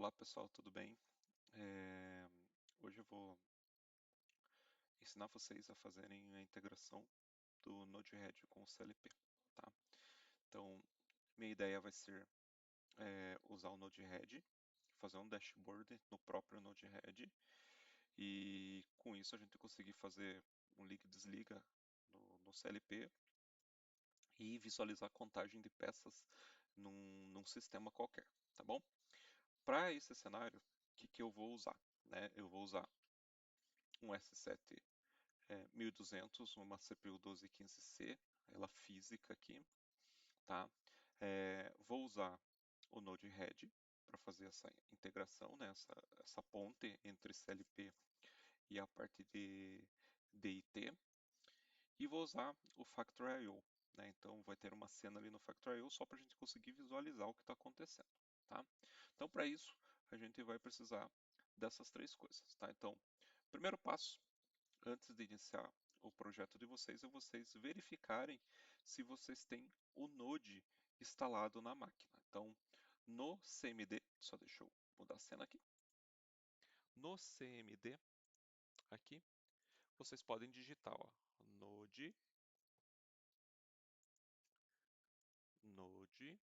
Olá pessoal, tudo bem? É, Hoje eu vou ensinar vocês a fazerem a integração do Node-RED com o CLP, tá? Então, minha ideia vai ser usar o Node-RED, fazer um dashboard no próprio Node-RED e com isso a gente conseguir fazer um liga e desliga no CLP e visualizar a contagem de peças num sistema qualquer, tá bom? Para esse cenário, o que eu vou usar? Eu vou usar um S7 1200, uma CPU 1215C, ela física aqui, tá? Vou usar o Node-RED para fazer essa integração, né? essa ponte entre CLP e a parte de DIT, e vou usar o Factor.io, né? Então vai ter uma cena ali no Factor.io só para a gente conseguir visualizar o que está acontecendo, tá? Então para isso a gente vai precisar dessas três coisas, tá? Então, primeiro passo, antes de iniciar o projeto de vocês, é vocês verificarem se vocês têm o Node instalado na máquina. Então, no CMD, só deixa eu mudar a cena aqui. No CMD, aqui, vocês podem digitar ó, Node, -v,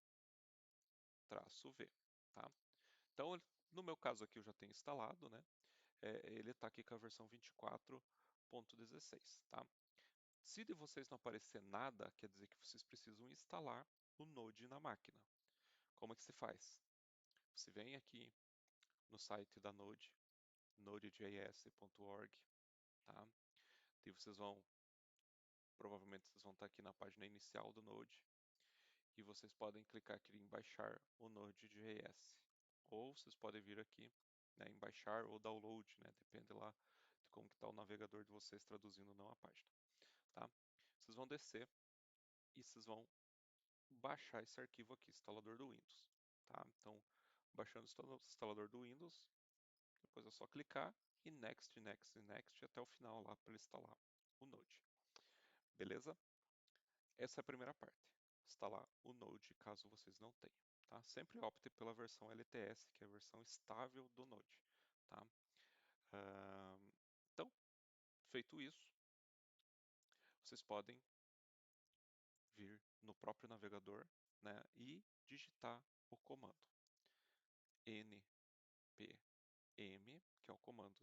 tá? Então, no meu caso aqui eu já tenho instalado, né? Ele está aqui com a versão 24.16, tá? Se de vocês não aparecer nada, quer dizer que vocês precisam instalar o Node na máquina. Como é que se faz? Você vem aqui no site da Node, nodejs.org, tá? E provavelmente vocês vão estar aqui na página inicial do Node, e vocês podem clicar aqui em baixar o Node.js. Ou vocês podem vir aqui, né, em baixar ou download, né? Depende lá de como que está o navegador de vocês traduzindo ou não a página, tá? Vocês vão descer e vocês vão baixar esse arquivo aqui, instalador do Windows, tá? Então, baixando o instalador do Windows, depois é só clicar e next, next, next até o final lá para instalar o Node. Beleza? Essa é a primeira parte. Instalar o Node caso vocês não tenham. Tá? Sempre opte pela versão LTS, que é a versão estável do Node. Tá? Então, feito isso, vocês podem vir no próprio navegador, né, e digitar o comando npm, que é o comando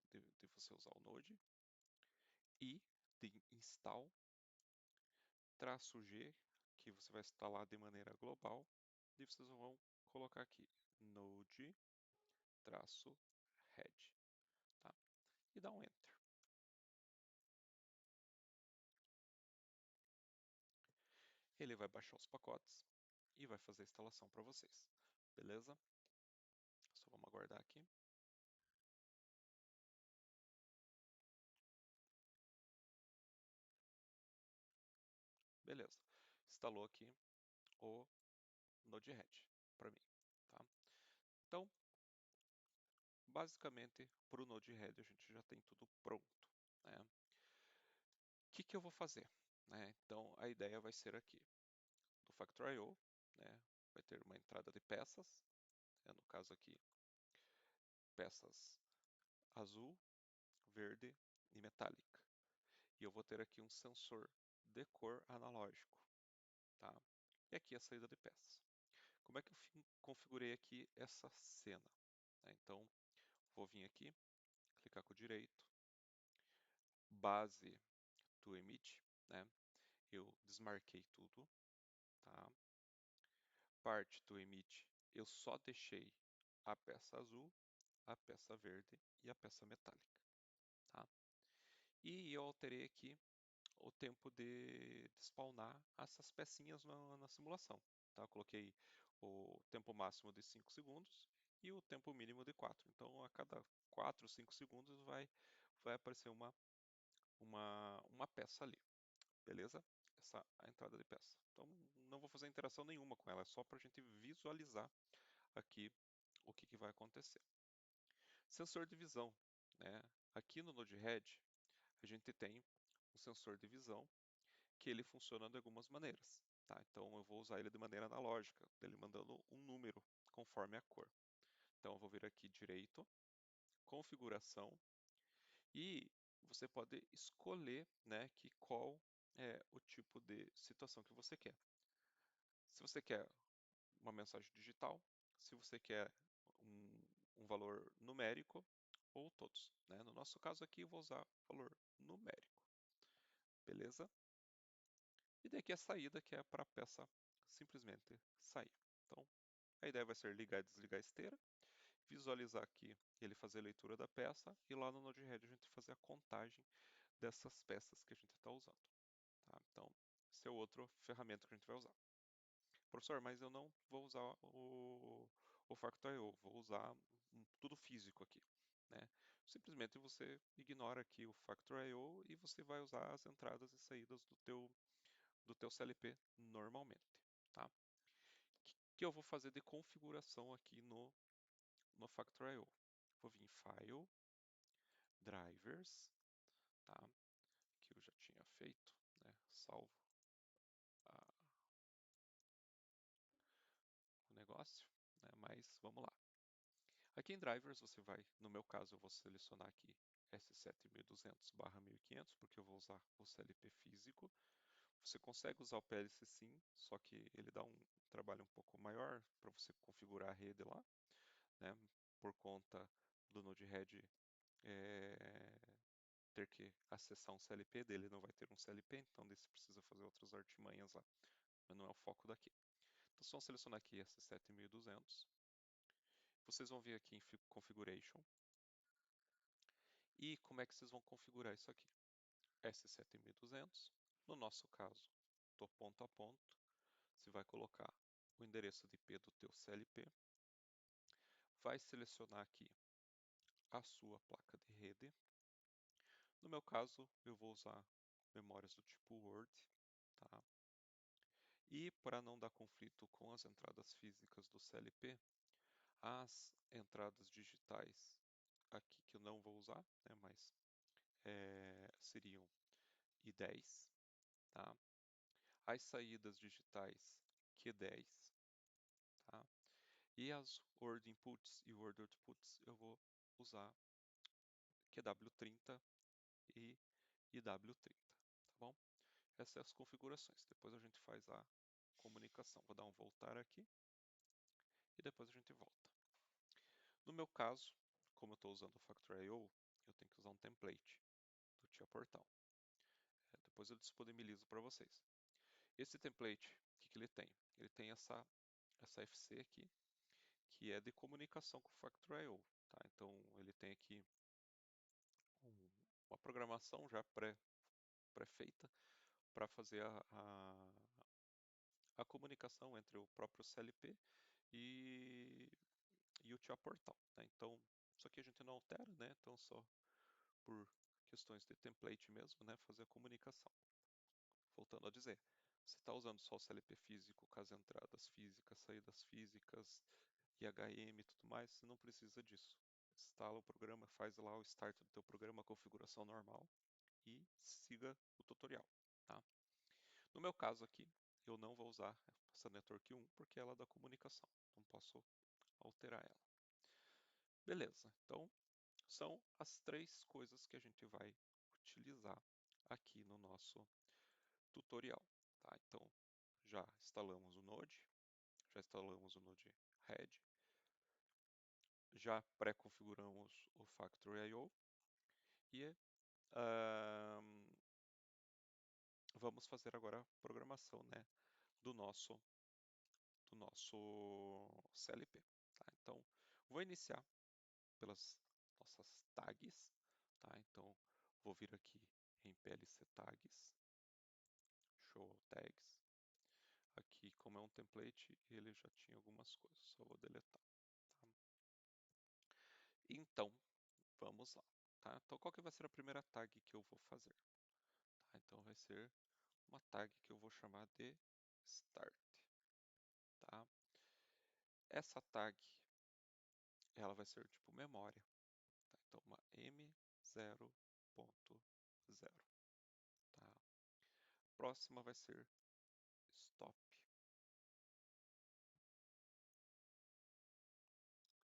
de você usar o Node, e de install -g, que você vai instalar de maneira global, e vocês vão colocar aqui node-red, tá? E dá um enter. Ele vai baixar os pacotes e vai fazer a instalação para vocês, beleza? Só vamos aguardar aqui. Beleza, instalou aqui o Node-RED para mim, tá? Então, basicamente, para o Node-RED a gente já tem tudo pronto, né? O que eu vou fazer? Né? Então, a ideia vai ser aqui, do Factor.io, né? Vai ter uma entrada de peças, né? No caso aqui, peças azul, verde e metálica. E eu vou ter aqui um sensor de cor analógico, tá? E aqui a saída de peças. Como é que eu configurei aqui essa cena? Então, vou vir aqui, clicar com o direito, base to emit, né? Eu desmarquei tudo, tá? Parte to emit, eu só deixei a peça azul, a peça verde e a peça metálica, tá? E eu alterei aqui o tempo de spawnar essas pecinhas na simulação, tá? Eu coloquei o tempo máximo de 5 segundos e o tempo mínimo de 4. Então, a cada 4, 5 segundos vai aparecer uma peça ali, beleza? Essa é a entrada de peça. Então, não vou fazer interação nenhuma com ela, é só para a gente visualizar aqui o que vai acontecer. Sensor de visão, né? Aqui no Node-RED, a gente tem um sensor de visão que ele funciona de algumas maneiras, tá? Então, eu vou usar ele de maneira analógica, ele mandando um número conforme a cor. Então eu vou vir aqui direito, configuração, e você pode escolher, né, que qual é o tipo de situação que você quer. Se você quer uma mensagem digital, se você quer um valor numérico ou todos, né? No nosso caso aqui eu vou usar valor numérico, beleza? E daqui a saída que é para a peça simplesmente sair. Então a ideia vai ser ligar e desligar a esteira, visualizar aqui ele fazer a leitura da peça e lá no Node-RED a gente fazer a contagem dessas peças que a gente está usando. Tá? Então esse é o outro ferramenta que a gente vai usar. Professor, mas eu não vou usar o Factor.io, vou usar tudo físico aqui, né? Simplesmente você ignora aqui o Factor.io e você vai usar as entradas e saídas do teu CLP normalmente, tá? Que eu vou fazer de configuração aqui no Factor.io. Vou vir em File, Drivers, tá? Que eu já tinha feito, né? Salvo a- o negócio, né? Mas vamos lá. Aqui em Drivers você vai, no meu caso eu vou selecionar aqui S7200/1500, porque eu vou usar o CLP físico. Você consegue usar o PLC sim, só que ele dá um trabalho um pouco maior para você configurar a rede lá, né? Por conta do Node-RED ter que acessar um CLP dele, não vai ter um CLP, então você precisa fazer outras artimanhas lá, mas não é o foco daqui. Então só selecionar aqui S7200. Vocês vão vir aqui em Configuration. E como é que vocês vão configurar isso aqui? S7200, no nosso caso, do ponto a ponto, você vai colocar o endereço de IP do teu CLP, vai selecionar aqui a sua placa de rede. No meu caso, eu vou usar memórias do tipo Word, tá? E para não dar conflito com as entradas físicas do CLP, as entradas digitais aqui que eu não vou usar, né, mas seriam I10, tá? As saídas digitais Q10, tá? E as Word Inputs e Word Outputs eu vou usar QW30 e IW30, tá bom? Essas são as configurações. Depois a gente faz a comunicação. Vou dar um voltar aqui e depois a gente volta. No meu caso, como eu estou usando o Factor.io, eu tenho que usar um template do Tia Portal. Depois eu disponibilizo para vocês. Esse template, o que ele tem? Ele tem essa FC aqui, que é de comunicação com o Factor.io. Tá? Então ele tem aqui uma programação já pré-feita para fazer a comunicação entre o próprio CLP e o TIA Portal. Né? Então isso aqui a gente não altera, né? Então só por questões de template mesmo, né? Fazer a comunicação. Voltando a dizer, você está usando só o CLP físico com as entradas físicas, saídas físicas, IHM e tudo mais, você não precisa disso. Instala o programa, faz lá o start do teu programa, a configuração normal e siga o tutorial, tá? No meu caso aqui, eu não vou usar essa Network 1 porque ela é da comunicação, não posso alterar ela. Beleza, então são as três coisas que a gente vai utilizar aqui no nosso tutorial, tá? Então já instalamos o Node, já instalamos o Node-RED, já pré-configuramos o Factory.io e vamos fazer agora a programação, né, do nosso CLP. Tá? Então, vou iniciar pelas nossas tags. Tá? Então, vou vir aqui em PLC Tags, Show Tags. Aqui, como é um template, ele já tinha algumas coisas, só vou deletar. Tá? Então, vamos lá. Tá? Então, qual que vai ser a primeira tag que eu vou fazer? Tá? Então, vai ser uma tag que eu vou chamar de Start. Tá? Essa tag, ela vai ser tipo memória. Tá? Então, uma M0.0. Tá? Próxima vai ser stop.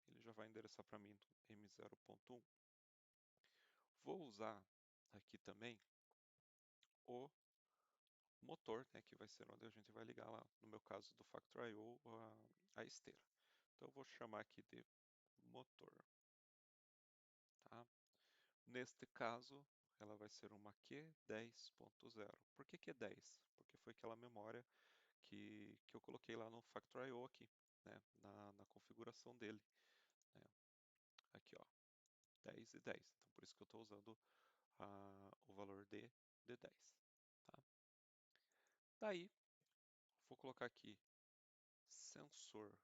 Ele já vai endereçar para mim do M0.1. Vou usar aqui também o motor, né, que vai ser onde a gente vai ligar lá, no meu caso do Factor.io, a esteira. Então eu vou chamar aqui de motor, tá? Neste caso, ela vai ser uma Q10.0. Por que Q10? Porque foi aquela memória que eu coloquei lá no Factor.io aqui, né, na configuração dele, né? Aqui, ó, 10 e 10. Então por isso que eu estou usando o valor de 10, tá? Daí, vou colocar aqui sensor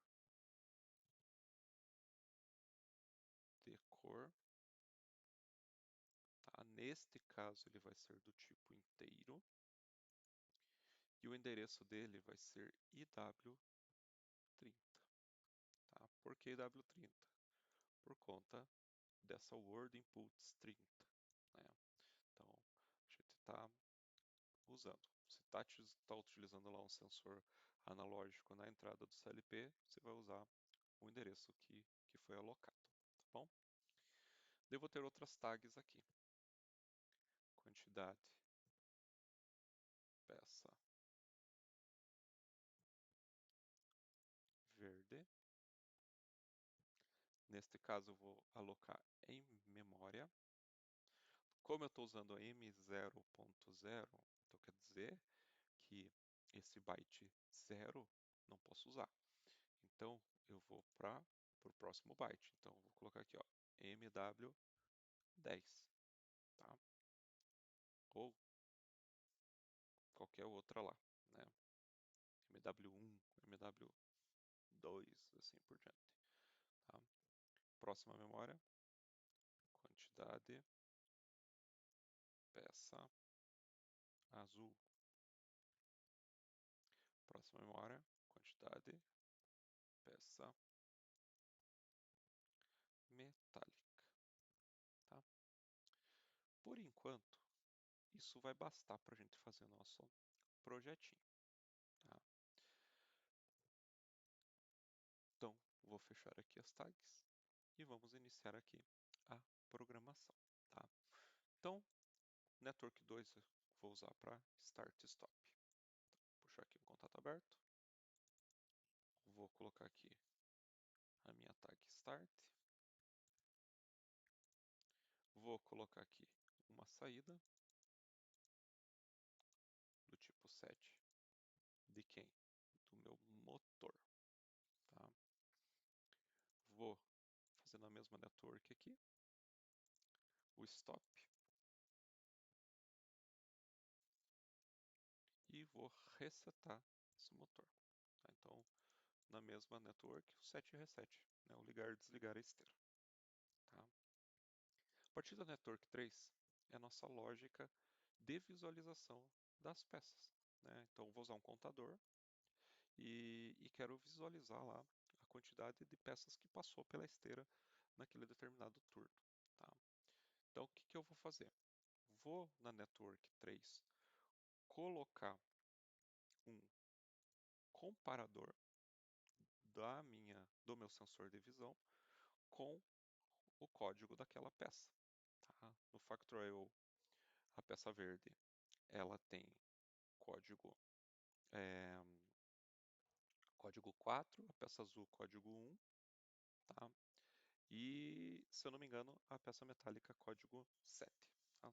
de cor, tá? Neste caso, ele vai ser do tipo inteiro. E o endereço dele vai ser IW30, tá? Por que IW30? Por conta dessa Word Inputs 30, né? Então, a gente está usando. Se está utilizando lá um sensor analógico na entrada do CLP, você vai usar o endereço que foi alocado, tá bom? Devo ter outras tags aqui. Quantidade, peça verde. Neste caso, eu vou alocar em memória. Como eu estou usando a M0.0, então quer dizer que esse byte 0 não posso usar. Então, eu vou para o próximo byte. Então, eu vou colocar aqui, ó, MW10, tá? Ou qualquer outra lá, né? MW1, MW2, assim por diante, tá? Próxima memória, quantidade, peça azul. Próxima memória, quantidade, peça metálica, tá? Por enquanto, isso vai bastar para a gente fazer nosso projetinho, tá? Então, vou fechar aqui as tags e vamos iniciar aqui a programação, tá? Então, Network 2 eu vou usar para Start e Stop. Então, vou puxar aqui um contato aberto. Vou colocar aqui a minha tag Start. Vou colocar aqui uma saída do tipo set de quem? Do meu motor, tá? Vou fazer na mesma network aqui o stop e vou resetar esse motor, tá? Então, na mesma network, o set e reset, né? O ligar e desligar a esteira, tá? A partir da network 3 é a nossa lógica de visualização das peças, né? Então, vou usar um contador e quero visualizar lá a quantidade de peças que passou pela esteira naquele determinado turno, tá? Então, o que eu vou fazer? Vou na Network 3 colocar um comparador do meu sensor de visão com o código daquela peça, tá? No Factorial, a peça verde, ela tem código, é, código 4, a peça azul código 1, tá? E, se eu não me engano, a peça metálica código 7. Tá?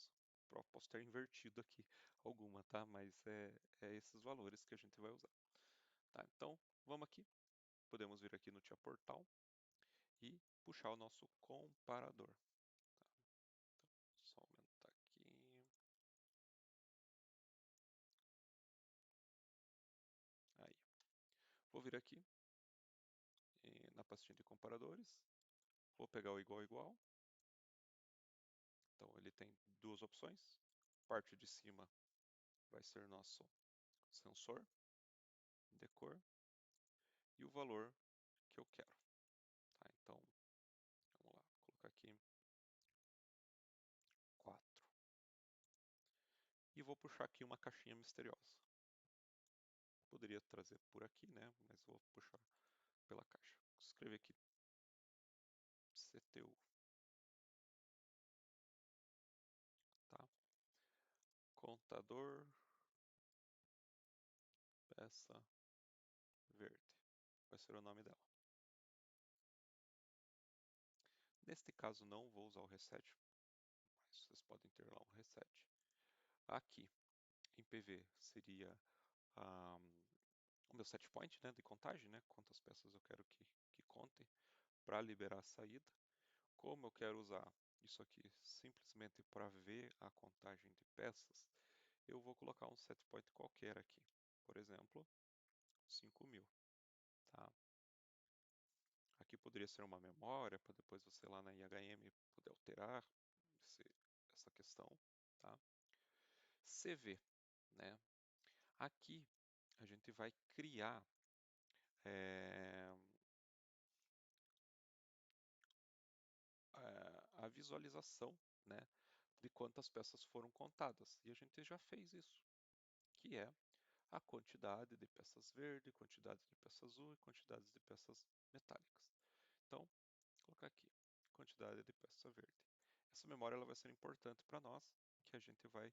Posso ter invertido aqui alguma, tá? Mas é esses valores que a gente vai usar. Tá? Então, vamos aqui. Podemos vir aqui no Tia Portal e puxar o nosso comparador. Tá? Então, só aumentar aqui. Aí. Vou vir aqui na pastinha de comparadores. Vou pegar o igual igual. Então, ele tem duas opções. Parte de cima vai ser nosso sensor de cor e o valor que eu quero. Tá? Então, vamos lá, vou colocar aqui 4. E vou puxar aqui uma caixinha misteriosa. Poderia trazer por aqui, né? Mas vou puxar pela caixa. Vou escrever aqui CTU, tá? Contador, peça verde, vai ser o nome dela. Neste caso não vou usar o reset, mas vocês podem ter lá um reset. Aqui em PV seria o meu set point, né, de contagem, né, quantas peças eu quero que contem para liberar a saída. Como eu quero usar isso aqui simplesmente para ver a contagem de peças, eu vou colocar um set point qualquer aqui. Por exemplo, 5.000. Tá? Aqui poderia ser uma memória, para depois você lá na IHM poder alterar essa questão. Tá? CV. Né? Aqui a gente vai criar a visualização, né, de quantas peças foram contadas. E a gente já fez isso, que é a quantidade de peças verde, quantidade de peças azul e quantidades de peças metálicas. Então, vou colocar aqui, quantidade de peça verde. Essa memória ela vai ser importante para nós, que a gente vai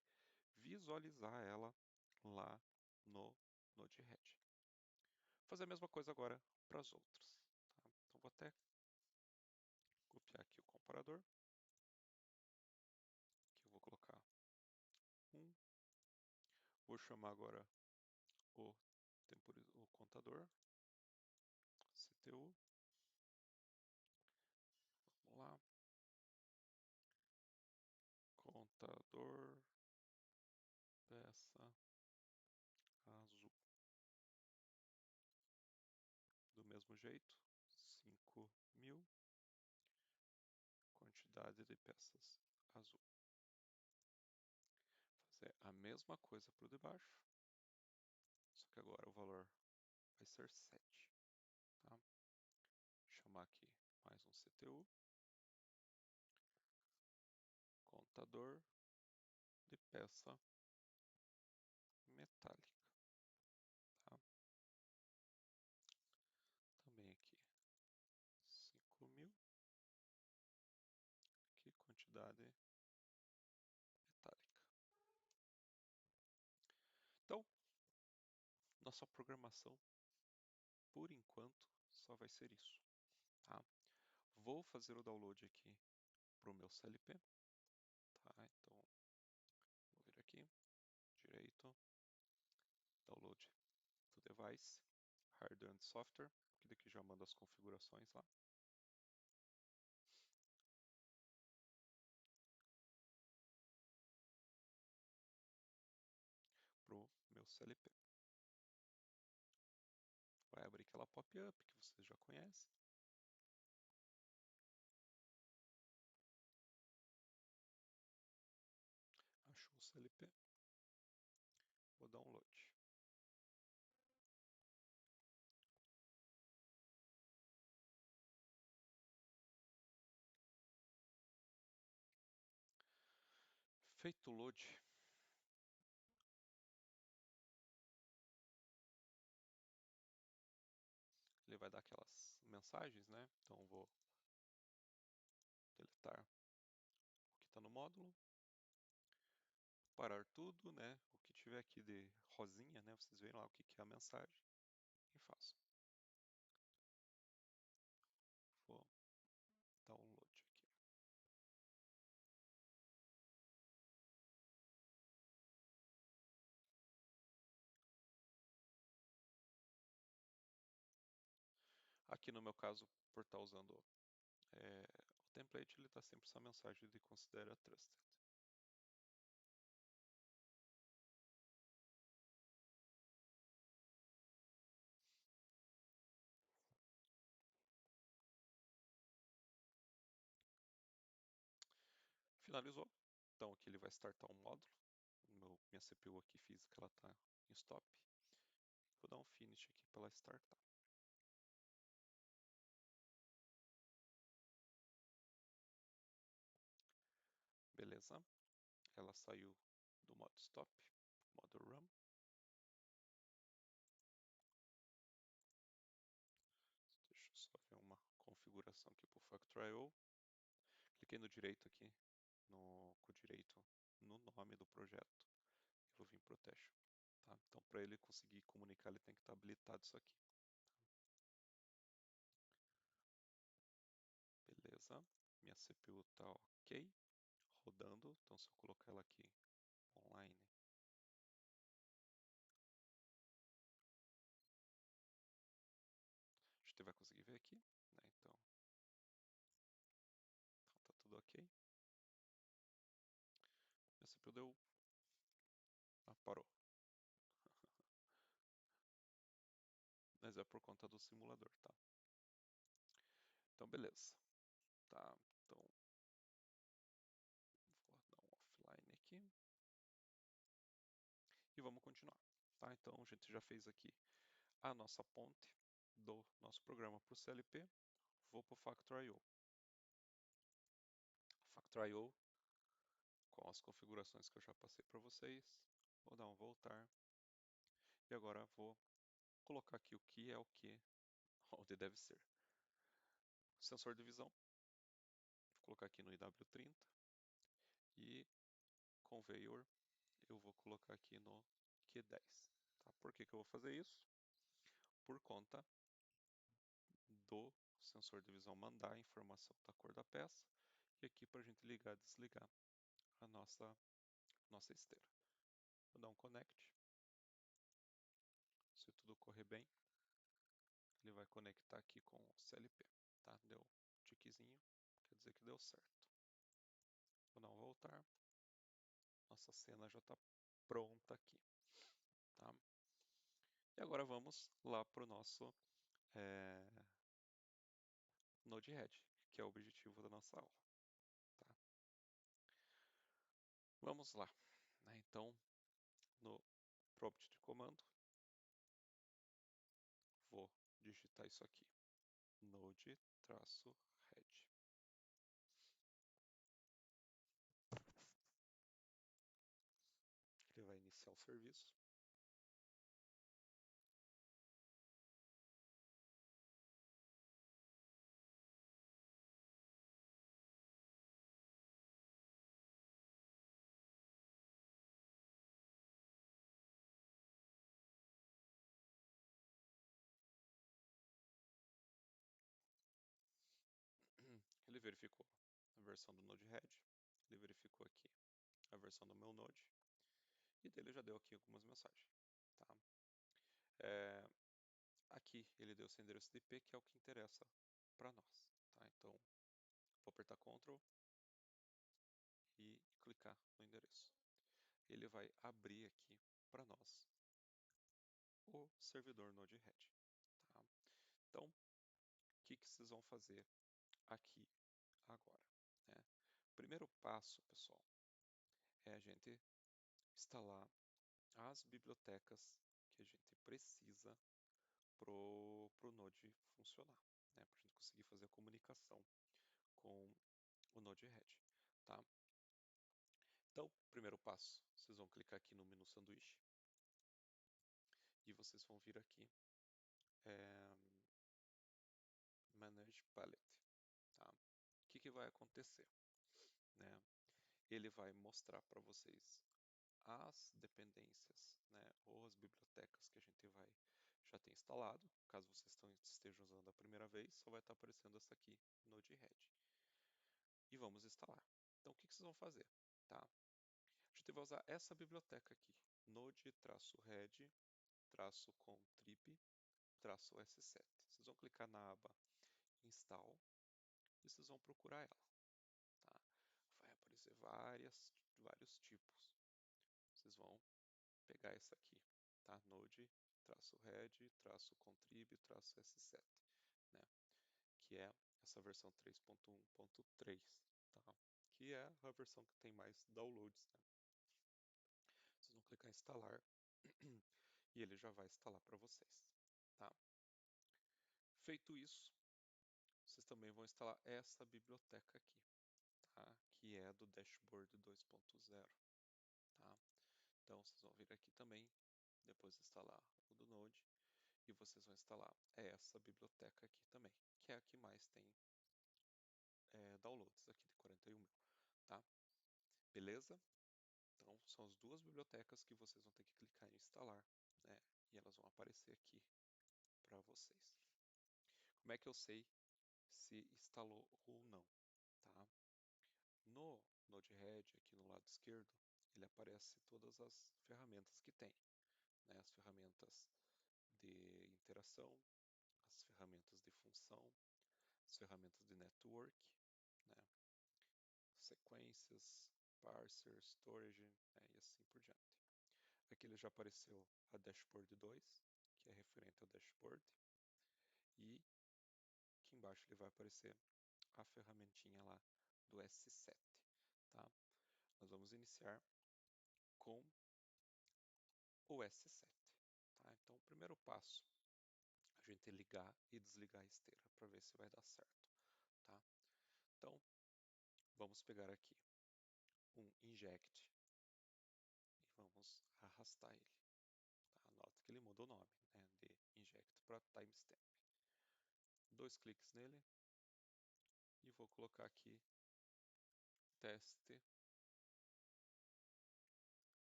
visualizar ela lá no Node-RED. Fazer a mesma coisa agora para as outras. Tá? Então, vou até copiar aqui o comparador, que eu vou colocar 1. Vou chamar agora o contador, CTU. Vamos lá. Contador, peça azul. Do mesmo jeito, 5.000, quantidade de peças azul. Fazer a mesma coisa para o de baixo, só que agora o valor vai ser 7. Tá? Chamar aqui mais um CTU. Contador de peça metálica. Tá? Também aqui 5.000. Aqui quantidade metálica. Então, nossa programação, por enquanto, só vai ser isso. Tá? Vou fazer o download aqui para o meu CLP. Tá? Então, vou vir aqui, direito, download to device, hardware and software, que daqui já manda as configurações lá. Para o meu CLP. Vai abrir aquela pop-up que vocês já conhecem. Achou o CLP. Vou download. Feito o load, ele vai dar aquelas mensagens, né? Então vou deletar o que está no módulo, parar tudo, né? O que tiver aqui de rosinha, né? Vocês veem lá o que é a mensagem e faço. Vou download aqui. Aqui no meu caso, por estar usando o template, ele está sempre essa mensagem de considera trusted. Finalizou. Então aqui ele vai startar um módulo. Minha CPU aqui física ela está em stop. Vou dar um finish aqui para ela startar. Beleza. Ela saiu do modo stop, modo run. Deixa eu só ver uma configuração aqui para o Factorio. cliquei no direito aqui, com o direito no nome do projeto, e vou vir Protection. Tá? Então, para ele conseguir comunicar, ele tem que estar habilitado isso aqui. Beleza, minha CPU está ok, rodando, então se eu colocar ela aqui online, a gente vai conseguir ver aqui, né? Então tá tudo ok. Minha CPU deu... parou. Mas é por conta do simulador, tá? Então, beleza. Tá, então vou dar um offline aqui. E vamos continuar. Tá? Então, a gente já fez aqui a nossa ponte do nosso programa para o CLP. Vou para o Factor.io. Factor.io, com as configurações que eu já passei para vocês. Vou dar um voltar. E agora vou colocar aqui o que é o que, onde deve ser. Sensor de visão. Vou colocar aqui no IW30. E Conveyor eu vou colocar aqui no Q10. Tá? Por que eu vou fazer isso? Por conta do sensor de visão mandar a informação da cor da peça e aqui para a gente ligar e desligar a nossa esteira. Vou dar um connect. Se tudo correr bem, ele vai conectar aqui com o CLP. Tá? Deu um tiquezinho, quer dizer que deu certo. Vou dar um voltar. Nossa cena já está pronta aqui. Tá? E agora vamos lá para o nosso Node-RED, que é o objetivo da nossa aula. Tá? Vamos lá. Né? Então, no prompt de comando, vou digitar isso aqui. Node-RED. Ele vai iniciar o serviço. Ele verificou a versão do Node-RED, ele verificou aqui a versão do meu Node, e dele já deu aqui algumas mensagens. Tá? Aqui ele deu seu endereço de IP, que é o que interessa para nós. Tá? Então, vou apertar Ctrl e clicar no endereço. Ele vai abrir aqui para nós o servidor Node-RED. Tá? Então, o que vocês vão fazer aqui agora? Né? Primeiro passo, pessoal, é a gente instalar as bibliotecas que a gente precisa para o Node funcionar, né? Para a gente conseguir fazer a comunicação com o Node-RED. Tá? Então, primeiro passo, vocês vão clicar aqui no menu sanduíche e vocês vão vir aqui Manage Palette. Tá? O que vai acontecer? Né? Ele vai mostrar para vocês as dependências, né, ou as bibliotecas que a gente já tem instalado. Caso vocês estejam usando a primeira vez, só vai estar aparecendo essa aqui, Node-RED. E vamos instalar. Então, o que vocês vão fazer? Tá? A gente vai usar essa biblioteca aqui, Node-RED-contrib-S7. Vocês vão clicar na aba Install e vocês vão procurar ela. Tá? Vai aparecer vários tipos. Vocês vão pegar essa aqui, tá? Node-RED-contrib-S7, né? Que é essa versão 3.1.3, tá? Que é a versão que tem mais downloads, né? Vocês vão clicar em instalar e ele já vai instalar para vocês, tá? Feito isso, vocês também vão instalar essa biblioteca aqui, tá? Que é do Dashboard 2.0, tá? Então, vocês vão vir aqui também, depois de instalar o do Node, e vocês vão instalar essa biblioteca aqui também, que é a que mais tem downloads, aqui de Beleza? Então, são as duas bibliotecas que vocês vão ter que clicar em instalar, né? E elas vão aparecer aqui para vocês. Como é que eu sei se instalou ou não, tá? No Node-RED, aqui no lado esquerdo, ele aparece todas as ferramentas que tem, né? As ferramentas de interação, as ferramentas de função, as ferramentas de network, né? Sequências, parser, storage, né? E assim por diante. Aqui ele já apareceu a dashboard 2, que é referente ao dashboard, e aqui embaixo ele vai aparecer a ferramentinha lá do S7, tá? Nós vamos iniciar com o S7, tá? Então, o primeiro passo, a gente ligar e desligar a esteira para ver se vai dar certo, tá? Então, vamos pegar aqui um inject e vamos arrastar ele. Tá? Nota que ele mudou o nome, né, de inject para timestamp. 2 cliques nele e vou colocar aqui teste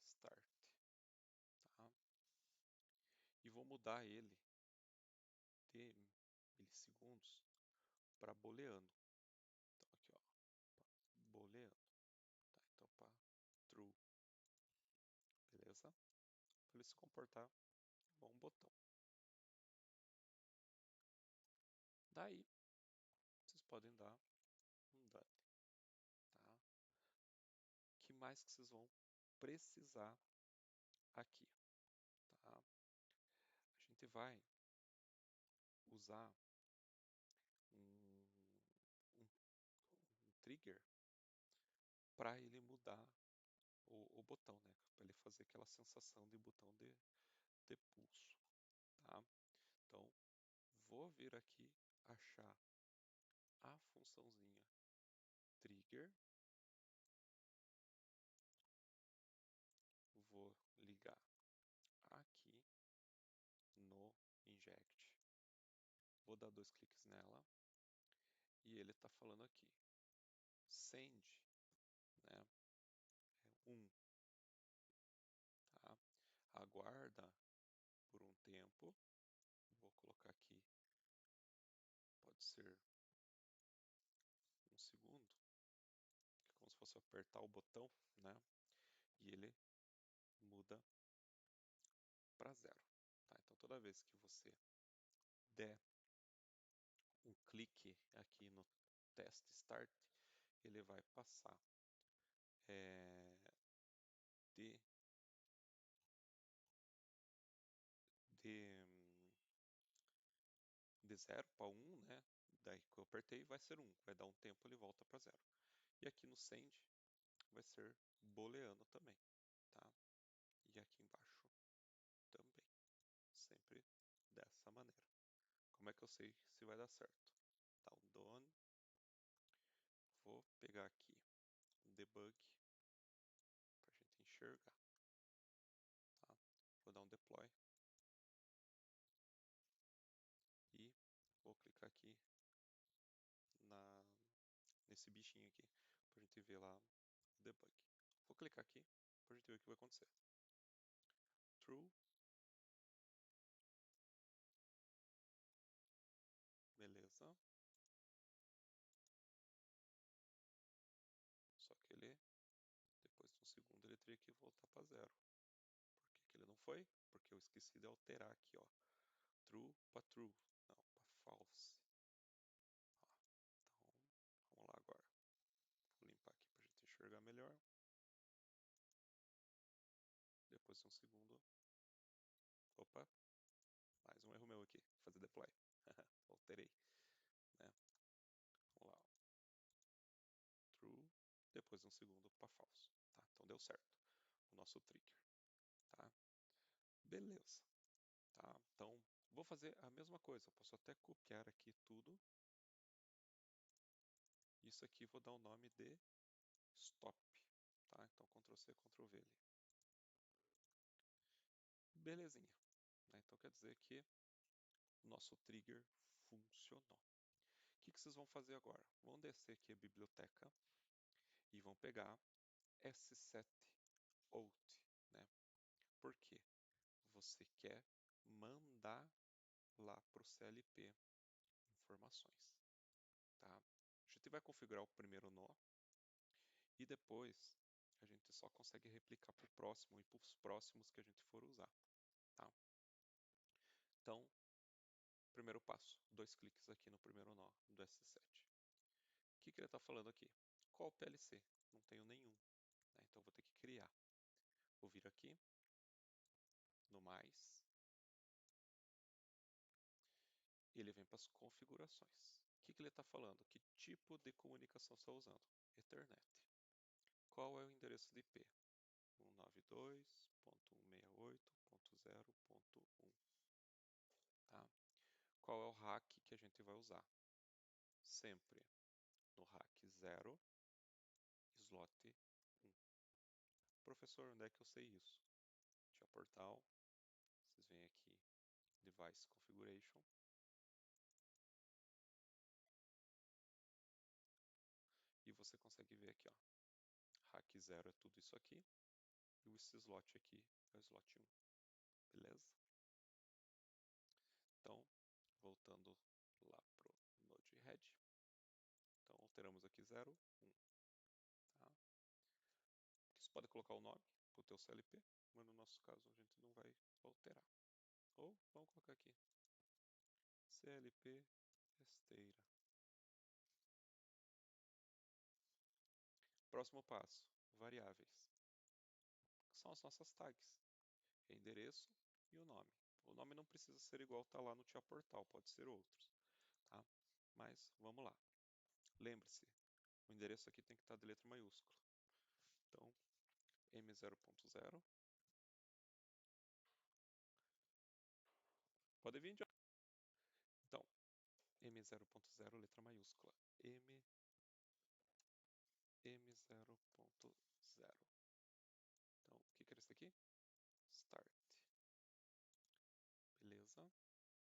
start, tá? E vou mudar ele de milissegundos para booleano. Então aqui, ó, booleano, tá? Então para true, beleza? Para ele se comportar igual um botão. Daí, vocês podem dar um done, tá? O que mais que vocês vão precisar aqui, tá? A gente vai usar um, um, um trigger para ele mudar o botão, né? Para ele fazer aquela sensação de botão de pulso, tá? Então, vou vir aqui achar a funçãozinha trigger, vou ligar aqui no inject, vou dar 2 cliques nela e ele está falando aqui, send, né? É 1, tá? Aguarda por um tempo, vou colocar aqui, pode ser um segundo, que é como se fosse apertar o botão, né? E ele muda para 0. Tá? Então toda vez que você der um clique aqui no test start, ele vai passar de, de, de 0 para 1, né? Daí que eu apertei vai ser 1, vai dar um tempo ele volta para 0. E aqui no send vai ser booleano também, tá? E aqui embaixo também, sempre dessa maneira. Como é que eu sei se vai dar certo? Tá, o done, vou pegar aqui o debug para a gente enxergar, tá? Vou dar um deploy e vou clicar aqui nesse bichinho aqui para a gente ver lá o debug. Vou clicar aqui para a gente ver o que vai acontecer. True, beleza. Só que ele, depois de um segundo, ele teria que voltar para 0. Por que que ele não foi? Porque eu esqueci de alterar aqui, ó. True para true, não, para false. Ó, então, vamos lá agora. Vou limpar aqui para a gente enxergar melhor. Depois de um segundo. Opa, mais um erro meu aqui. Fazer deploy. Alterei, né? Vamos lá. True. Depois de um segundo para false. Tá? Então deu certo o nosso trigger. Tá? Beleza. Tá? Então vou fazer a mesma coisa. Eu posso até copiar aqui tudo. Isso aqui vou dar o nome de stop. Tá? Então Ctrl C, Ctrl V ali. Belezinha. Né? Então quer dizer que o nosso trigger funcionou. O que vocês vão fazer agora? Vão descer aqui a biblioteca e vão pegar S7 out, né? Por quê? Você quer mandar lá para o CLP informações, tá? A gente vai configurar o primeiro nó e depois a gente só consegue replicar para o próximo e para os próximos que a gente for usar, tá? Então, primeiro passo, 2 cliques aqui no primeiro nó do S7. O que ele está falando aqui? Qual PLC? Não tenho nenhum, né? Então vou ter que criar. Vou vir aqui no mais, ele vem para as configurações. O que ele está falando? Que tipo de comunicação está usando? Ethernet. Qual é o endereço de IP? 192.168.0.1. Tá? Qual é o rack que a gente vai usar? Sempre no rack 0, slot 1. Professor, onde é que eu sei isso? Tia Portal, vocês vêm aqui, Device Configuration. E você consegue ver aqui, ó, rack 0 é tudo isso aqui, e esse slot aqui é o slot 1, beleza? Então, voltando lá pro Node-RED, então alteramos aqui 0, 1, tá? Aqui você pode colocar o nome para o teu CLP, mas no nosso caso a gente não vai alterar. Ou vamos colocar aqui, CLP esteira. Próximo passo, variáveis. São as nossas tags, endereço e o nome. O nome não precisa ser igual está lá no Tia Portal, pode ser outros, tá? Mas vamos lá. Lembre-se, o endereço aqui tem que estar de letra maiúscula. Então, M0.0. Pode vir de... Então, M0.0, letra maiúscula. M0.0. Então, o que era isso aqui? Start. Beleza.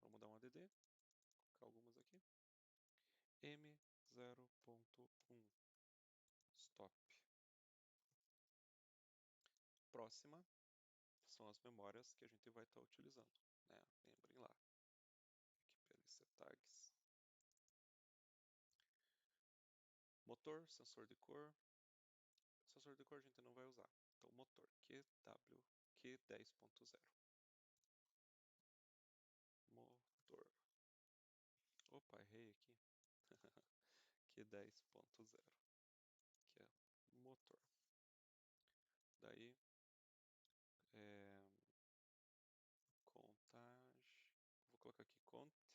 Vamos dar um add. Colocar algumas aqui. M0.1. Stop. Próxima são as memórias que a gente vai estar utilizando, né? Lembrem lá. Aqui PLC tags. Motor, sensor de cor. Sensor de cor a gente não vai usar. Então, motor Q10.0. Motor. Opa, errei aqui. Q10.0, que é motor. Daí, contagem. Vou colocar aqui conte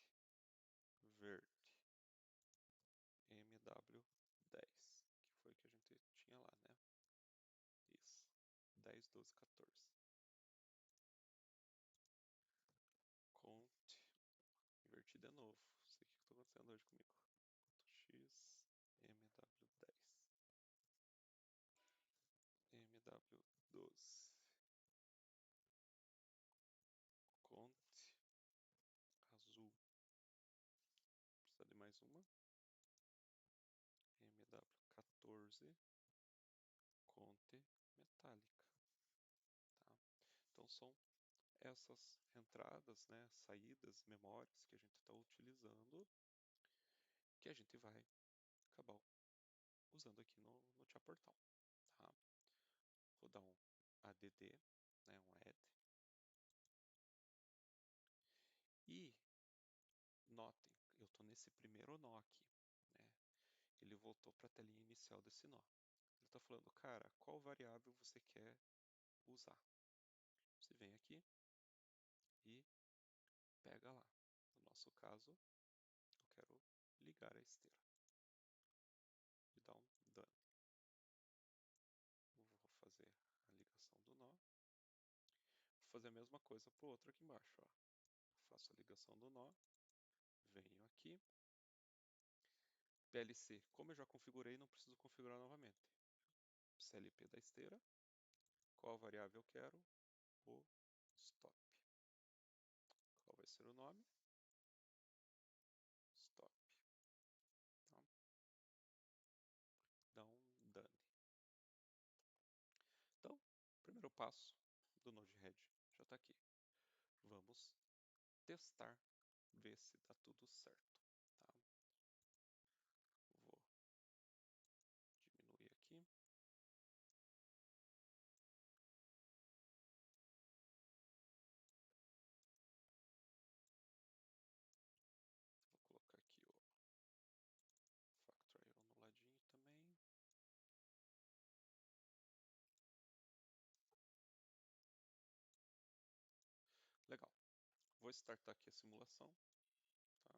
vert MW10, que foi o que a gente tinha lá, né? Isso. 10, 12, 14. Conte. Inverti de novo. Não sei o que está acontecendo hoje comigo. X MW10. MW12. Conte azul. Precisa de mais uma. MW14. Conte metálica. Tá? Então são essas entradas, né, saídas, memórias que a gente está utilizando, que a gente vai acabar usando aqui no Tia Portal. Tá? Vou dar um add, né, um add. E notem, eu estou nesse primeiro nó aqui. Né? Ele voltou para a telinha inicial desse nó. Ele está falando, cara, qual variável você quer usar? Você vem aqui e pega lá. No nosso caso, eu quero ligar a esteira. E dar um done. Vou fazer a ligação do nó. Vou fazer a mesma coisa para o outro aqui embaixo. Ó. Faço a ligação do nó. Venho aqui. PLC, como eu já configurei, não preciso configurar novamente. CLP da esteira. Qual variável eu quero? O stop. Qual vai ser o nome? Stop. Tá? Dá um done. passo do Node-RED já está aqui. Vamos testar, ver se está tudo certo. Tá? Vou diminuir aqui. Vou colocar aqui o Factorial no ladinho também. Legal. Vou startar aqui a simulação. Tá?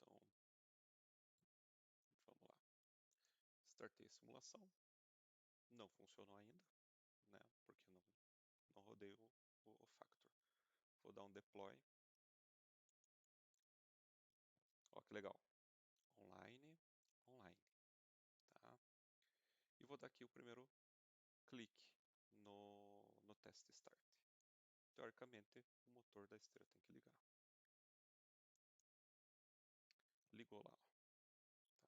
Então, vamos lá. Startei a simulação. Não funcionou ainda, né? Porque não rodei o Factor. Vou dar um deploy. Ó, que legal. Online, online. Tá? E vou dar aqui o primeiro clique no test start. Teoricamente, o motor da esteira tem que ligar. Ligou lá.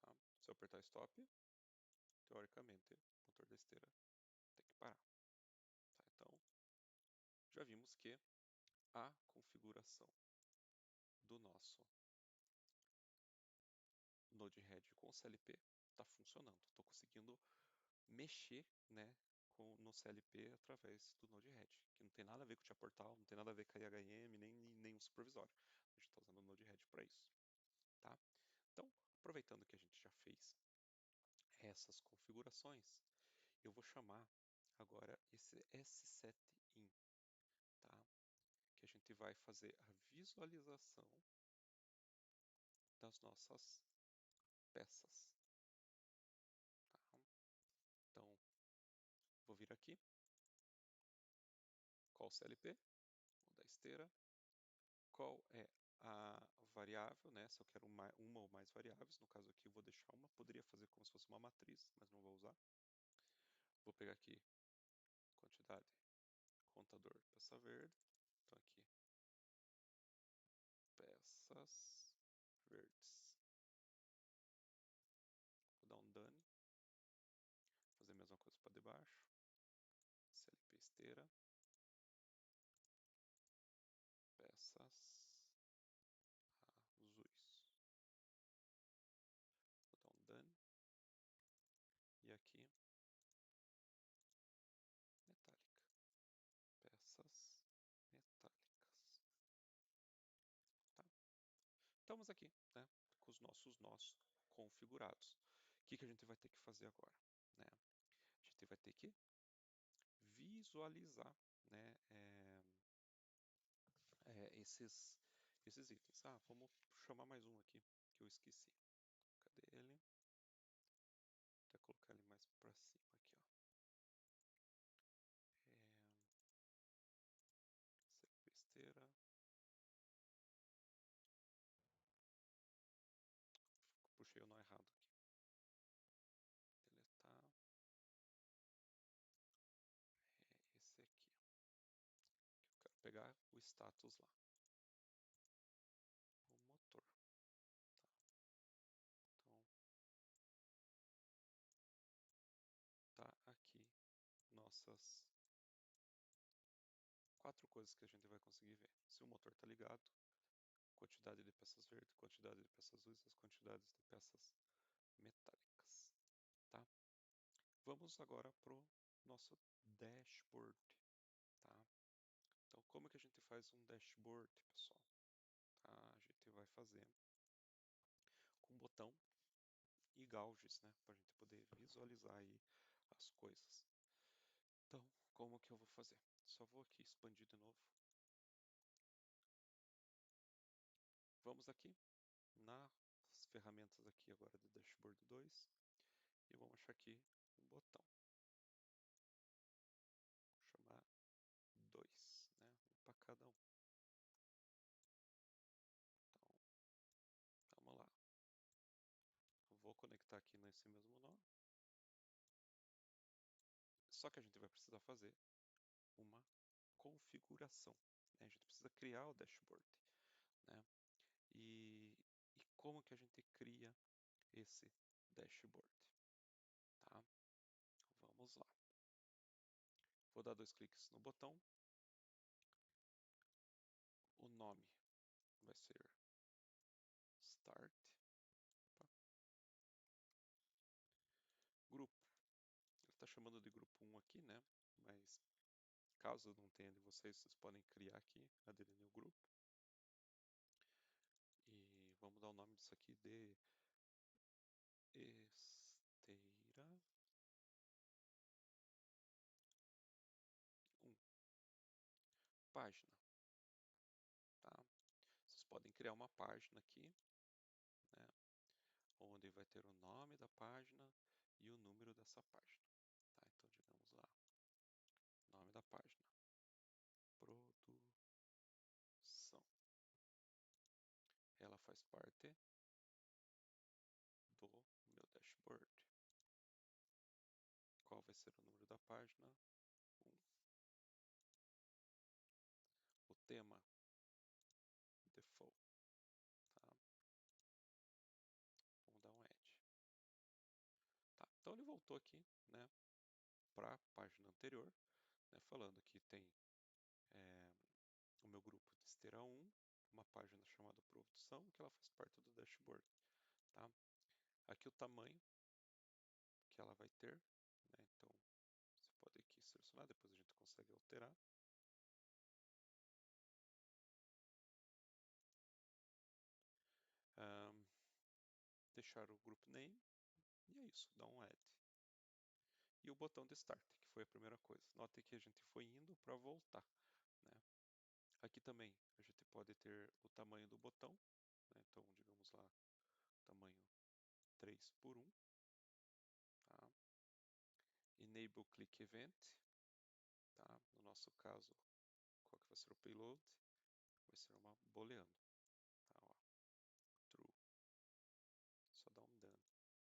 Tá? Se eu apertar stop, teoricamente, o motor da esteira tem que parar. Tá? Então, já vimos que a configuração do nosso Node-RED com CLP está funcionando. Estou conseguindo mexer, né, no CLP através do Node-RED, que não tem nada a ver com o Tia Portal, não tem nada a ver com a IHM, nem o supervisório. A gente está usando o Node-RED para isso. Tá? Então, aproveitando que a gente já fez essas configurações, eu vou chamar agora esse S7in, tá? Que a gente vai fazer a visualização das nossas peças. Tá? Então, vou vir aqui, qual CLP, vou dar esteira, qual é a variável, né? Se eu quero uma ou mais variáveis, no caso aqui eu vou deixar uma, poderia fazer como se fosse uma matriz, mas não vou usar. Vou pegar aqui quantidade, contador, peça verde, então aqui, peças verdes. Vou dar um done, fazer a mesma coisa para debaixo, CLP esteira, peças azuis. Vou dar um done. E aqui, metálica. Peças metálicas. Tá? Estamos aqui, né, com os nossos nós configurados. O que a gente vai ter que fazer agora? Né? A gente vai ter que visualizar, né, esses itens. Vamos chamar mais um aqui que eu esqueci. Cadê ele? Vou até colocar ele mais para cima aqui, ó. Besteira. Puxei o nó errado aqui. Deletar. É esse aqui. Que eu quero pegar o status lá. O motor. Tá. Então, tá aqui nossas 4 coisas que a gente vai conseguir ver. Se o motor está ligado, quantidade de peças verdes, quantidade de peças azuis, as quantidades de peças metálicas. Tá? Vamos agora para o nosso dashboard. Tá? Então, como que a gente faz um dashboard, pessoal? Tá? A gente vai fazer com botão e gauges, né? Para a gente poder visualizar aí as coisas. Então, como que eu vou fazer? Só vou aqui expandir de novo. Vamos aqui nas ferramentas aqui agora do Dashboard 2 e vamos achar aqui um botão. Vou chamar 2, né? Um para cada um. Então, vamos lá. Eu vou conectar aqui nesse mesmo nó. Só que a gente vai precisar fazer uma configuração. Né? A gente precisa criar o dashboard. Né? E como que a gente cria esse dashboard? Tá? Vamos lá. Vou dar 2 cliques no botão. O nome vai ser Start. Opa. Grupo. Ele está chamando de grupo 1 aqui, né? Mas caso não tenha de vocês, vocês podem criar aqui, aderir ao grupo. E vamos dar o nome disso aqui de Esteira 1. Página. Tá? Vocês podem criar uma página aqui, né? Onde vai ter o nome da página e o número dessa página. Tá? Então, digamos lá, nome da página, produção. Ela faz parte do meu dashboard. Qual vai ser o número da página? 1. O tema, default. Tá? Vamos dar um add. Tá, então ele voltou aqui, né, para a página anterior, né, falando que tem o meu grupo de esteira 1, uma página chamada produção, que ela faz parte do dashboard. Tá? Aqui o tamanho que ela vai ter, né, então você pode aqui selecionar, depois a gente consegue alterar. Deixar o group name, e é isso, dá um add. E o botão de start, que foi a primeira coisa. Note que a gente foi indo para voltar, né? Aqui também a gente pode ter o tamanho do botão, né? Então, digamos lá, tamanho 3 por 1. Tá? Enable Click Event. Tá? No nosso caso, qual que vai ser o payload? Vai ser uma booleano. Tá? Ó, true. Só dá um done. Tá?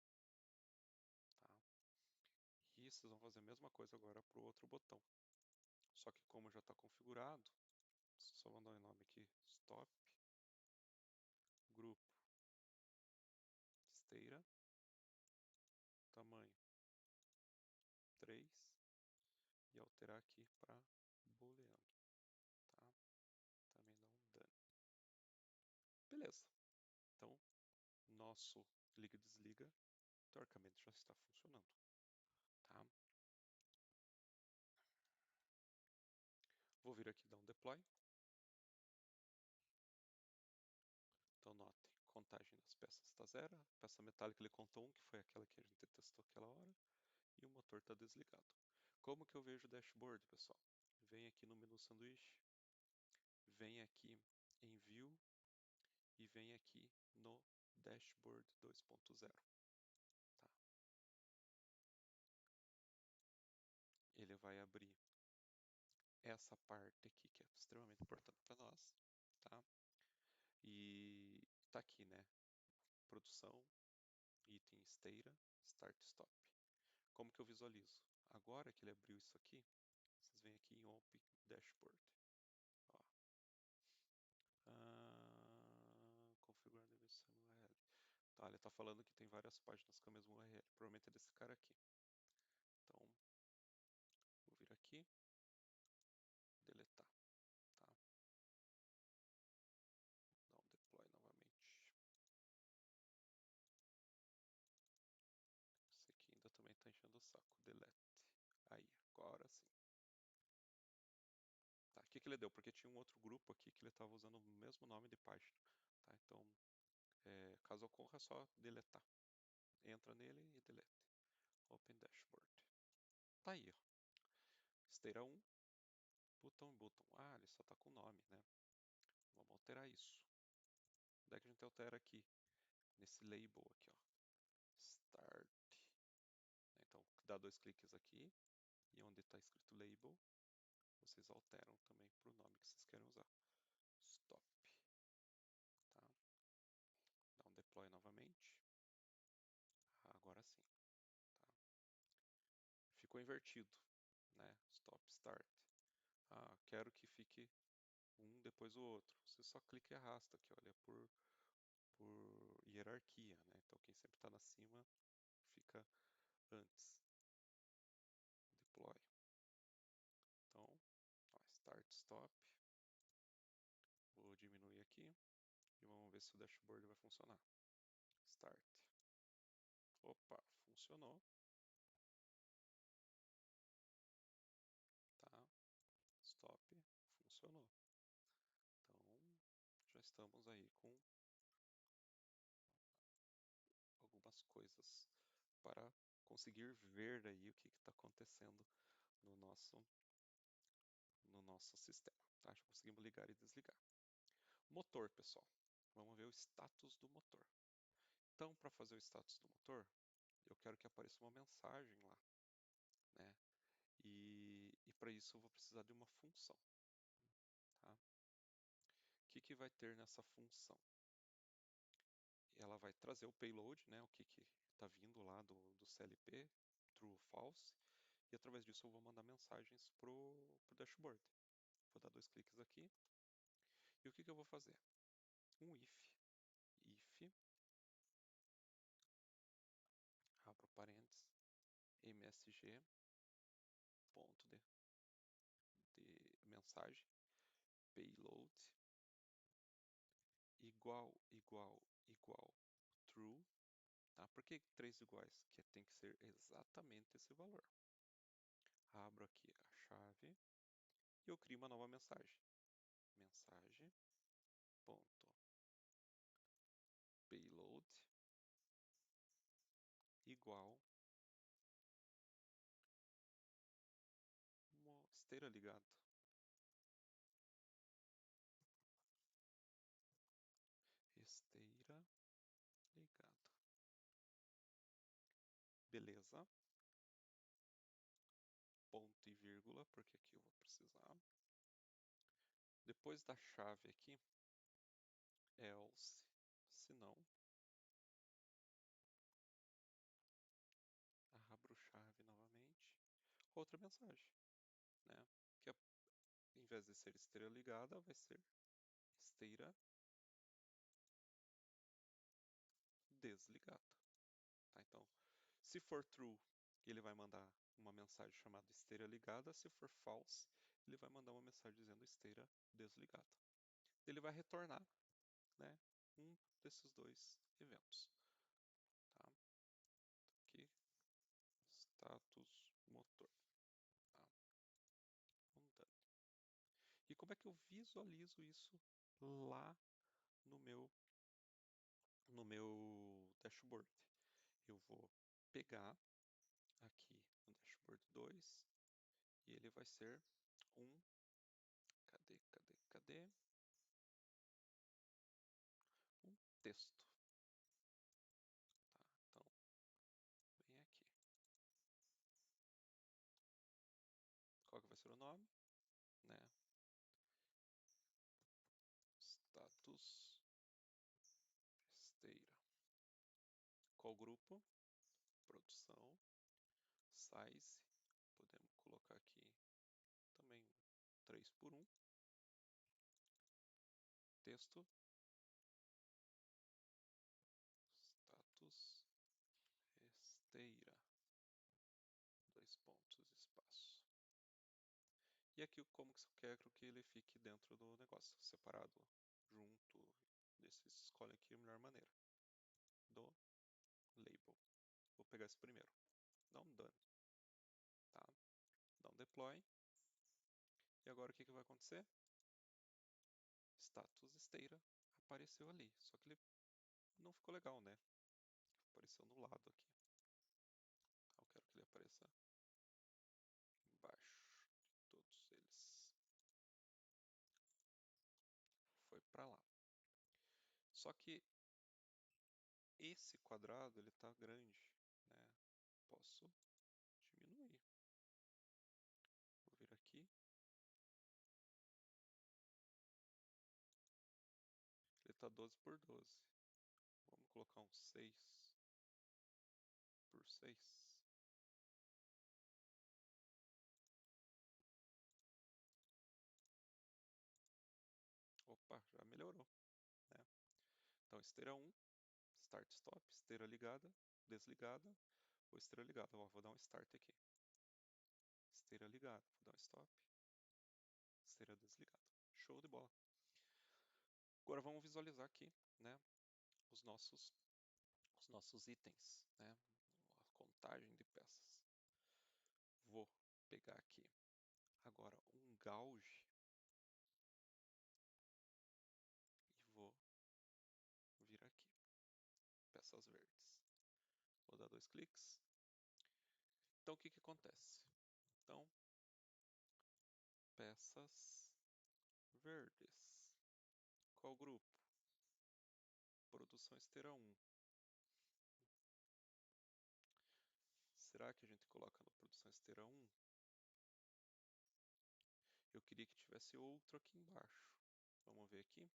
E vocês vão fazer a mesma coisa agora para o outro botão. Só que como já está configurado, só vou dar um nome aqui, stop, grupo, esteira, tamanho 3 e alterar aqui para booleano. Tá? Também dá um done. Beleza. Então, nosso liga e desliga, teoricamente já está funcionando. Tá? Vou vir aqui dar um deploy. Então, notem, contagem das peças está zero. A peça metálica ele contou 1, que foi aquela que a gente testou aquela hora. E o motor está desligado. Como que eu vejo o dashboard, pessoal? Vem aqui no menu sanduíche, vem aqui em View e vem aqui no Dashboard 2.0. Tá? Ele vai abrir essa parte aqui que é extremamente importante para nós. Tá? E tá aqui, né? Produção, item esteira, start stop. Como que eu visualizo? Agora que ele abriu isso aqui, vocês vêm aqui em Open Dashboard. Ó. Configurar a versão URL. Tá, ele está falando que tem várias páginas com a mesma URL. Provavelmente é desse cara aqui. Então, vou vir aqui, deletar. Tá? Vou dar um deploy novamente. Esse aqui ainda também está enchendo o saco. Delete. Aí, agora sim. Tá, o que, que ele deu? Porque tinha um outro grupo aqui que ele estava usando o mesmo nome de página. Tá? Então, caso ocorra, é só deletar. Entra nele e delete. Open Dashboard. Tá aí, ó. Esteira 1, botão. Ah, ele só está com o nome, né? Vamos alterar isso. Onde é que a gente altera aqui? Nesse label aqui, ó. Start. Então, dá 2 cliques aqui. E onde está escrito label, vocês alteram também para o nome que vocês querem usar. Stop. Tá? Dá um deploy novamente. Agora sim. Tá? Ficou invertido, né? Stop, start. Quero que fique um depois do outro. Você só clica e arrasta aqui, olha, por hierarquia, né? Então quem sempre está acima fica antes. Deploy. aqui e vamos ver se o dashboard vai funcionar. Start. Opa, funcionou. Tá? Stop. Funcionou. Então, já estamos aí com algumas coisas para conseguir ver aí o que está acontecendo no nosso sistema. Tá? Já conseguimos ligar e desligar. Motor, pessoal. Vamos ver o status do motor. Então, para fazer o status do motor, eu quero que apareça uma mensagem lá, né? E para isso eu vou precisar de uma função, tá? O que vai ter nessa função? Ela vai trazer o payload, né? O que está vindo lá do CLP, true ou false, e através disso eu vou mandar mensagens pro dashboard. Vou dar 2 cliques aqui. E o que eu vou fazer? Um if, abro parênteses, msg, ponto de mensagem, payload, igual, true. Tá? Por que 3 iguais? Que tem que ser exatamente esse valor. Abro aqui a chave e eu crio uma nova mensagem. Mensagem, ponto, payload, igual, esteira ligado. Esteira ligado. Beleza. Ponto e vírgula, porque aqui eu vou precisar. Depois da chave aqui, else, se não, abro chave novamente, outra mensagem, né? Que em vez de ser esteira ligada, vai ser esteira desligada. Tá? Então, se for true, ele vai mandar uma mensagem chamada esteira ligada. Se for false, ele vai mandar uma mensagem dizendo esteira desligada. Ele vai retornar, né, um desses dois eventos. Tá? Aqui, status motor. Tá? E como é que eu visualizo isso lá no meu dashboard? Eu vou pegar aqui no dashboard 2 e ele vai ser um, cadê? Um texto. Tá? Então, bem aqui. Qual que vai ser o nome? Né? Status esteira. Qual grupo? Produção. Size. Podemos colocar aqui também 3x1. Texto. Status esteira. 2 pontos, espaço. E aqui como que eu quero que ele fique dentro do negócio, separado, junto. Vocês escolhem aqui a melhor maneira. Do label. Vou pegar esse primeiro. Dá um done. Tá? Dá um deploy. E agora o que vai acontecer? Status esteira apareceu ali. Só que ele não ficou legal, né? Apareceu no lado aqui. Eu quero que ele apareça embaixo de todos eles. Foi para lá. Só que esse quadrado ele está grande, né? Posso diminuir. Vou vir aqui. Ele está 12 por 12. Vamos colocar um 6 por 6. Opa, já melhorou, né? Então, esteira 1, start stop, esteira ligada, desligada, ou esteira ligada. Ó, vou dar um start aqui. Esteira ligada, vou dar um stop, esteira desligada. Show de bola. Agora vamos visualizar aqui, né, os nossos itens, né, a contagem de peças. Vou pegar aqui agora um gauge e vou vir aqui, peças verdes. Vou dar 2 cliques. Então o que acontece? Então, peças verdes. Qual grupo? Produção esteira 1. Será que a gente coloca no produção esteira 1? Eu queria que tivesse outro aqui embaixo. Vamos ver aqui.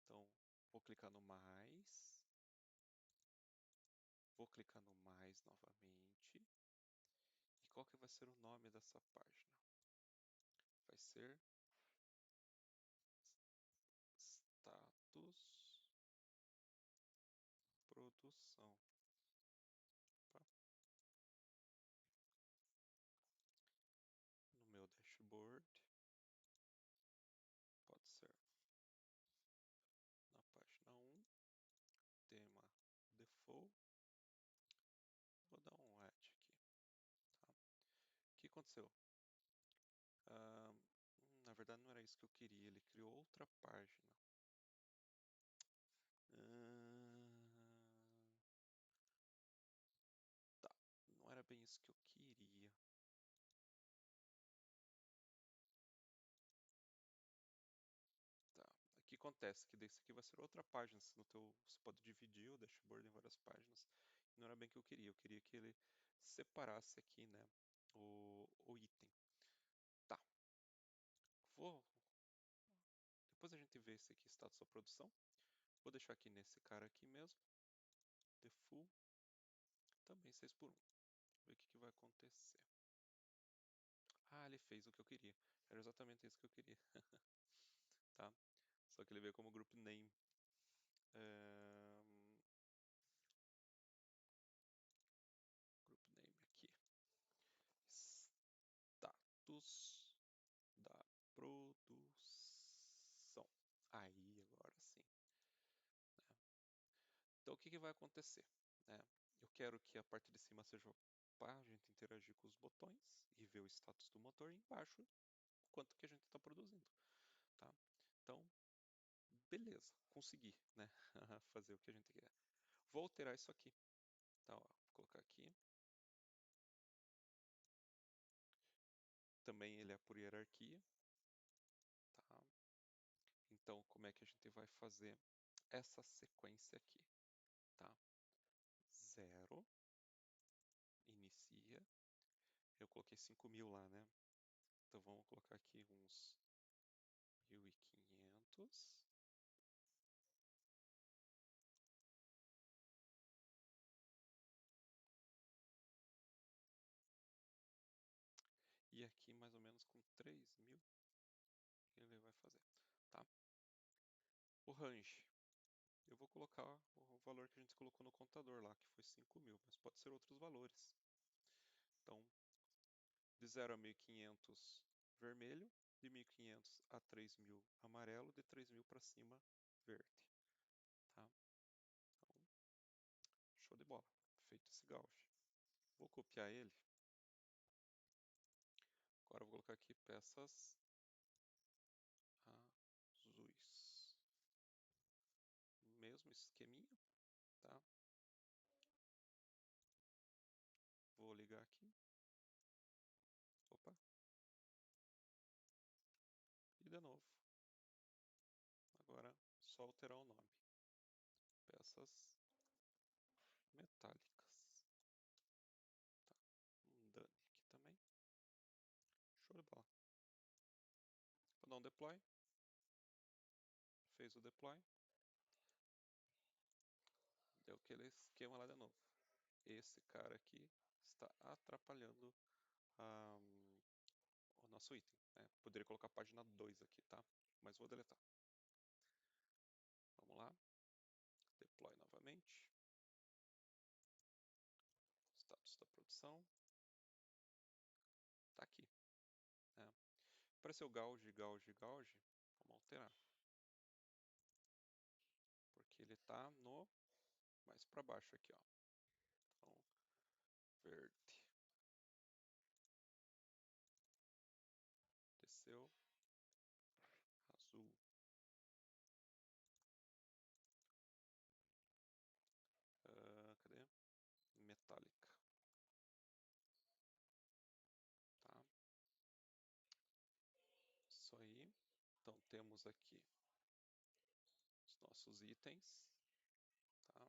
Então, vou clicar no mais. Vou clicar no mais novamente. E qual que vai ser o nome dessa página? Vai ser status produção. Tá? No meu dashboard, pode ser na página 1, tema default. Vou dar um add aqui. Tá? O que aconteceu? Ah, na verdade não era isso que eu queria, ele criou outra página. Tá, não era bem isso que eu queria. Tá, o que acontece? Que desse aqui vai ser outra página. Você pode dividir o dashboard em várias páginas. Não era bem o que eu queria que ele separasse aqui, né, o item. Tá, vou. Depois a gente vê esse aqui, status da produção. Vou deixar aqui nesse cara aqui mesmo. Default. Também 6 por 1. Ver o que vai acontecer. Ah, ele fez o que eu queria. Era exatamente isso que eu queria. Tá? Só que ele veio como group name. Group name aqui. Status da produção. Aí, agora sim. Né? Então, o que vai acontecer? Né? Eu quero que a parte de cima seja para a gente interagir com os botões e ver o status do motor e embaixo quanto que a gente está produzindo. Tá? Então, beleza, consegui, né? Fazer o que a gente quer. Vou alterar isso aqui. Tá, ó, vou colocar aqui. Também ele é por hierarquia. Tá? Então, como é que a gente vai fazer essa sequência aqui? Tá? 0, inicia. Eu coloquei 5.000 lá, né? Então vamos colocar aqui uns 1.500. E aqui mais ou menos com 3.000 ele vai fazer, tá? O range. Eu vou colocar o valor que a gente colocou no contador lá, que foi 5.000, mas pode ser outros valores. Então, de 0 a 1.500 vermelho, de 1.500 a 3.000 amarelo, de 3.000 para cima verde. Tá? Então, show de bola. Feito esse gauge. Vou copiar ele. Agora eu vou colocar aqui peças azuis. Mesmo esqueminha, tá? Vou ligar aqui. Opa. E de novo. Agora só alterar o nome. Peças metálicas. Tá. Um dane aqui também. Show de bola. Vou dar um deploy. Fez o deploy. Deu aquele esquema lá de novo. Esse cara aqui está atrapalhando o nosso item. Né? Poderia colocar a página 2 aqui, tá? Mas vou deletar. Vamos lá. Deploy novamente. Status da produção. Tá aqui. Né? Apareceu gauge, gauge, gauge. Vamos alterar. tá no mais para baixo aqui, ó. Então, verde, desceu, azul, cadê? Metálica, tá? Isso aí. Então temos aqui os nossos itens, tá?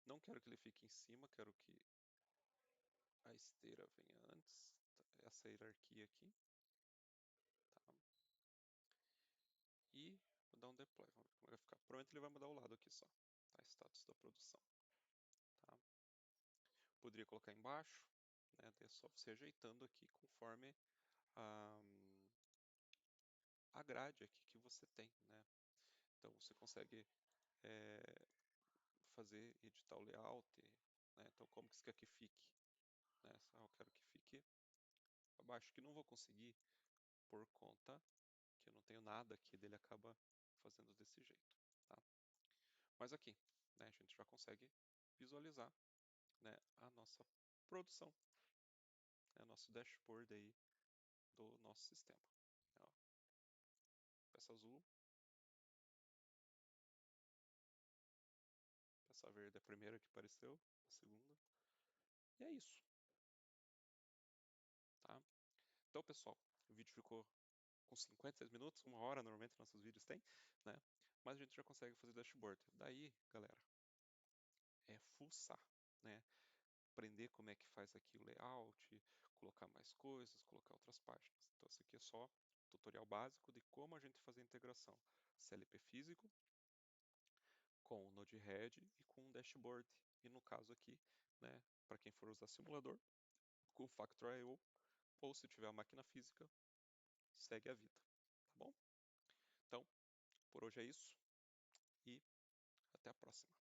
Não quero que ele fique em cima, quero que a esteira venha antes, essa hierarquia aqui, tá? E vou dar um deploy, vamos ver como vai ficar. Provavelmente ele vai mudar o lado aqui só, tá? Status da produção, tá? Poderia colocar embaixo, né? É só você ajeitando aqui conforme a, a grade aqui que você tem, né? Então você consegue fazer, editar o layout, né? Então como que você quer que fique? Né? Eu quero que fique abaixo, que não vou conseguir por conta que eu não tenho nada aqui, dele acaba fazendo desse jeito, tá? Mas aqui, né, a gente já consegue visualizar, né, a nossa produção, né, nosso dashboard aí do nosso sistema. Ó, peça azul, peça verde é a primeira que apareceu, a segunda, e é isso, tá? Então, pessoal, o vídeo ficou com 56 minutos, uma hora normalmente nossos vídeos têm, né? Mas a gente já consegue fazer dashboard. Daí, galera, é fuçar, né? Aprender como é que faz aqui o layout, colocar mais coisas, colocar outras páginas. Então, isso aqui é só tutorial básico de como a gente fazer a integração CLP físico com o Node-RED e com o dashboard. E no caso aqui, né, para quem for usar simulador, com o Factor.io, ou se tiver a máquina física, segue a vida, tá bom? Então, por hoje é isso e até a próxima.